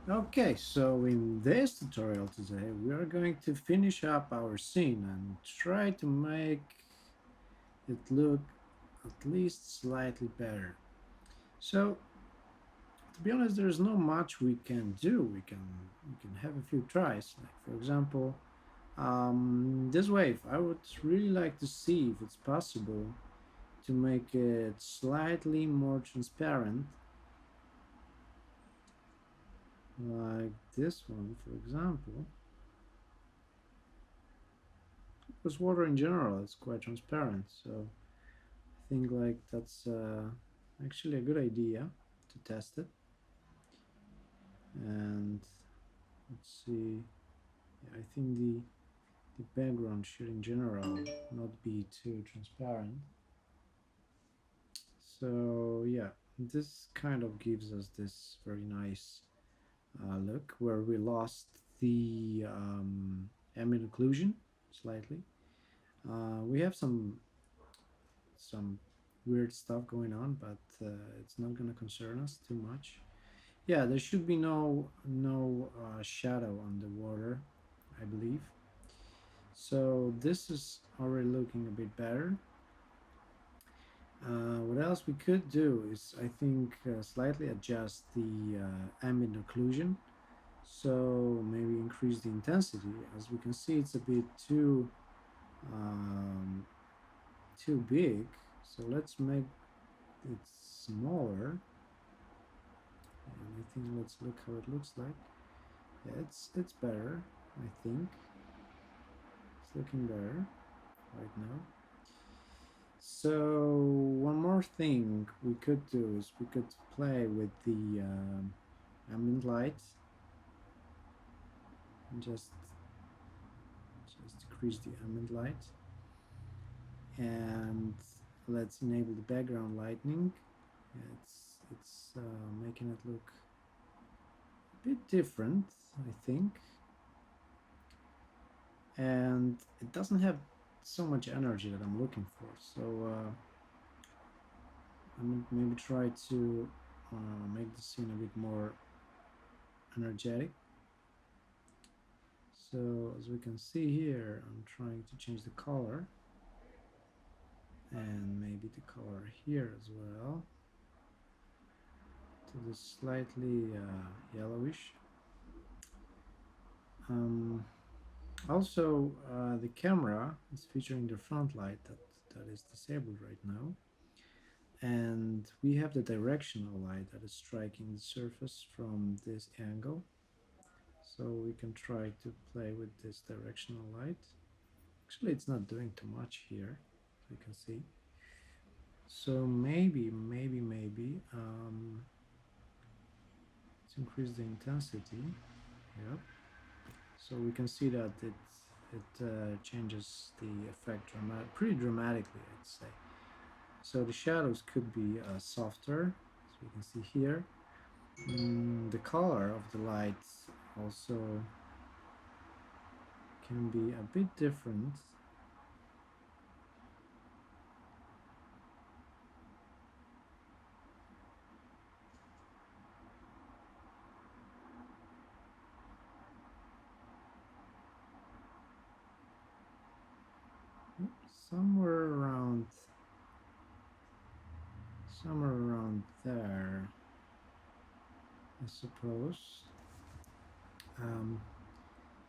Okay, so in this tutorial today we are going to finish up our scene and try to make it look at least slightly better. So to be honest, there's not much we can do. We can have a few tries. Like for example, this wave. I would really like to see if it's possible to make it slightly more transparent, like this one, for example. Because water in general is quite transparent, so I think like that's actually a good idea to test it. And let's see. Yeah, I think the background should in general not be too transparent. So yeah, this kind of gives us this very nice look where we lost the ambient occlusion slightly. We have some weird stuff going on, but it's not going to concern us too much. Yeah, there should be no shadow on the water, I believe. So this is already looking a bit better. What else we could do is, I think, slightly adjust the ambient occlusion. So maybe increase the intensity. As we can see, it's a bit um, too big. So let's make it smaller. And I think let's look how it looks like. Yeah, it's better. I think it's looking better right now. So one more thing we could do is we could play with the ambient light and just decrease the ambient light, and let's enable the background lighting. Yeah, it's making it look a bit different, I think, and it doesn't have so much energy that I'm looking for. So I'm gonna maybe try to make the scene a bit more energetic. So as we can see here, I'm trying to change the color and maybe the color here as well to this slightly yellowish. Um, Also, the camera is featuring the front light that is disabled right now, and we have the directional light that is striking the surface from this angle. So we can try to play with this directional light. Actually, it's not doing too much here, as you can see. So maybe let's increase the intensity. Yep. So we can see that it changes the effect pretty dramatically, I'd say. So the shadows could be softer, as we can see here. The color of the lights also can be a bit different. Somewhere around there, I suppose. Um,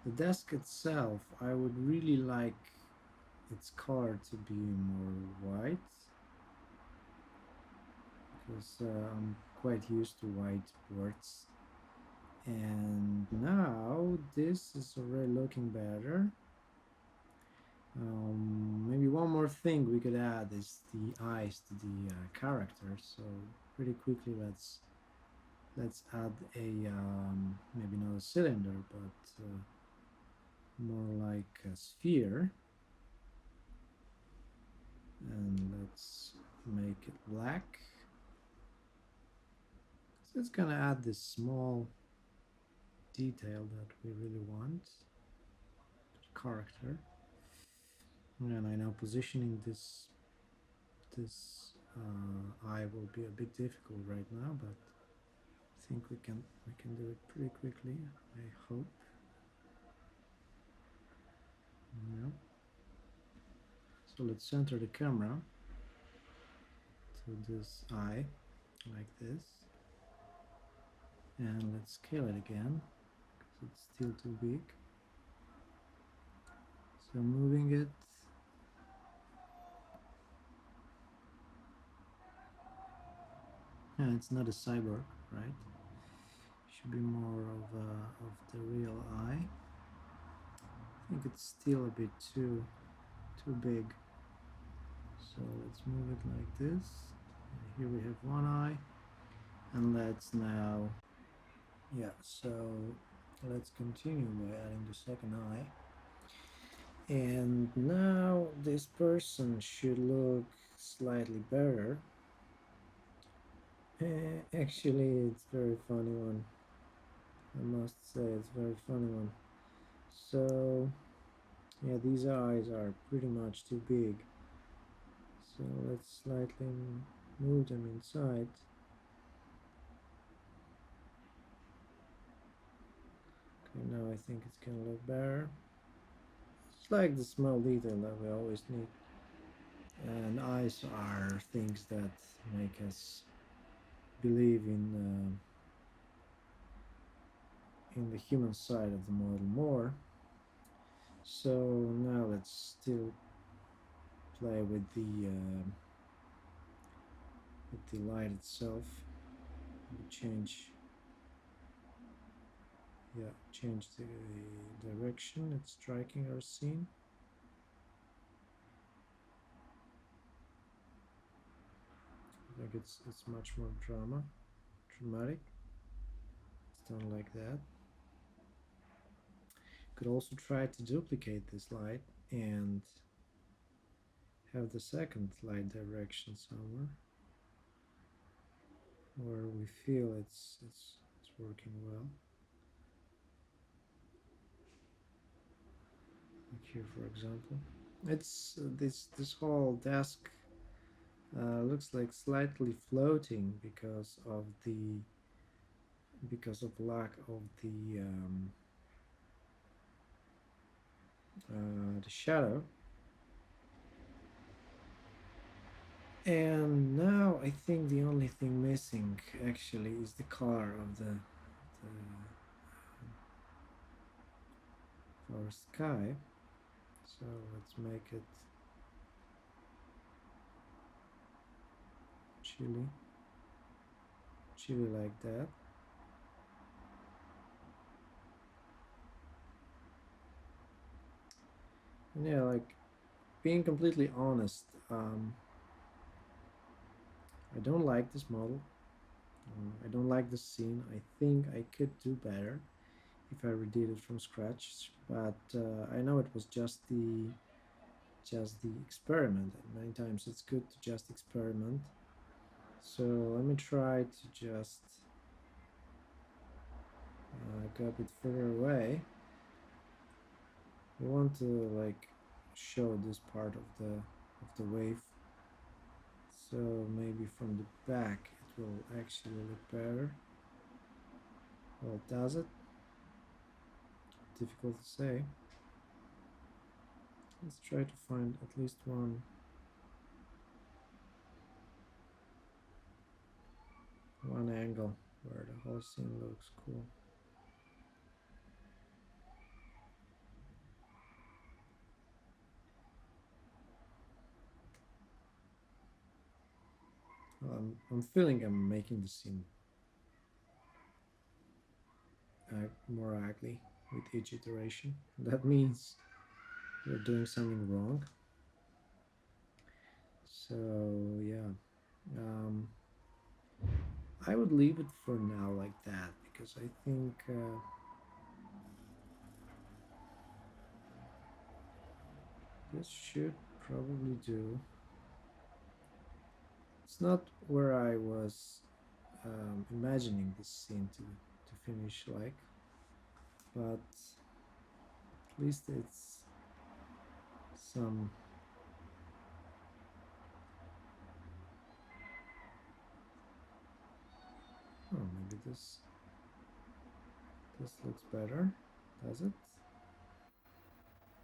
the desk itself, I would really like its color to be more white, because I'm quite used to white boards. And now this is already looking better. Maybe one more thing we could add is the eyes to the character. So pretty quickly, let's add a maybe not a cylinder, but more like a sphere, and let's make it black. So it's gonna add this small detail that we really want to the character. And I know positioning this eye will be a bit difficult right now, but I think we can do it pretty quickly. I hope. Yeah. So let's center the camera to this eye, like this, and let's scale it again because it's still too big. So moving it. Yeah, it's not a cyborg, right? Should be more of the real eye. I think it's still a bit too big. So let's move it like this. Here we have one eye, and let's now, yeah. So let's continue by adding the second eye. And now this person should look slightly better. Actually, it's a very funny one. I must say, it's a very funny one. So yeah, these eyes are pretty much too big. So let's slightly move them inside. Okay, now I think it's gonna look better. It's like the small detail that we always need. And eyes are things that make us believe in the human side of the model more. So now let's still play with the light itself. We change the direction it's striking our scene. Like it's much more dramatic. It's done like that. Could also try to duplicate this light and have the second light direction somewhere where we feel it's working well. Like here, for example, it's this whole desk looks like slightly floating because of lack of the shadow. And now I think the only thing missing actually is the color of our sky. So let's make it chilly like that. And yeah, like being completely honest, I don't like this model. I don't like the scene. I think I could do better if I redid it from scratch. But I know it was just the experiment. And many times it's good to just experiment. So let me try to just go a bit further away. We want to like show this part of the wave. So maybe from the back it will actually look better. Well, does it? Difficult to say. Let's try to find at least one angle where the whole scene looks cool. I'm feeling I'm making the scene more ugly with each iteration. That means we're doing something wrong. So yeah, I would leave it for now like that because I think this should probably do. It's not where I was imagining this scene to finish like, but at least it's some Oh, maybe this looks better, does it?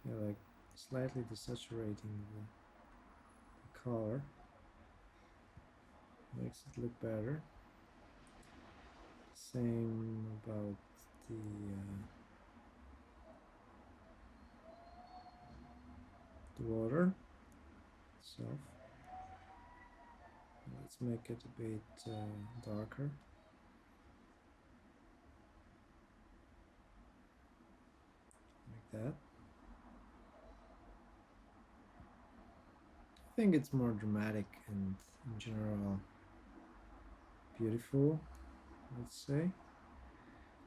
Yeah, like slightly desaturating the color makes it look better. Same about the water itself. Let's make it a bit darker, like that. I think it's more dramatic and in general beautiful, let's say.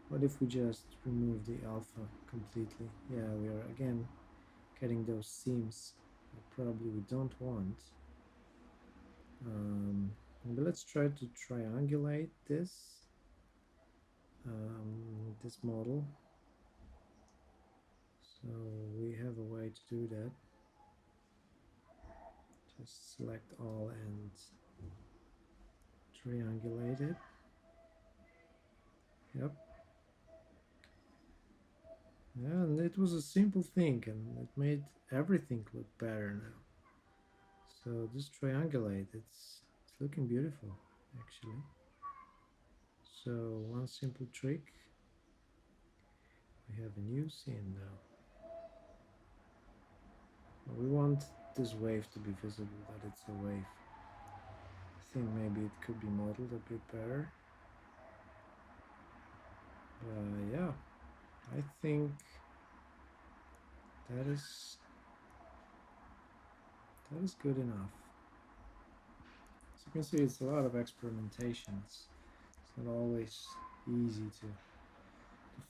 What if we just remove the alpha completely? Yeah, we are again getting those seams that probably we don't want. But let's try to triangulate this model. So we have a way to do that. Just select all and triangulate it. Yep. Yeah, and it was a simple thing and it made everything look better now. So just triangulate, it's looking beautiful actually. So one simple trick, we have a new scene now. We want this wave to be visible, that it's a wave. I think maybe it could be modeled a bit better. Yeah, I think that is good enough. As you can see, it's a lot of experimentation. It's not always easy to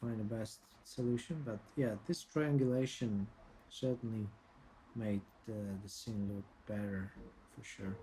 find the best solution, but yeah, this triangulation certainly made the scene look better for sure.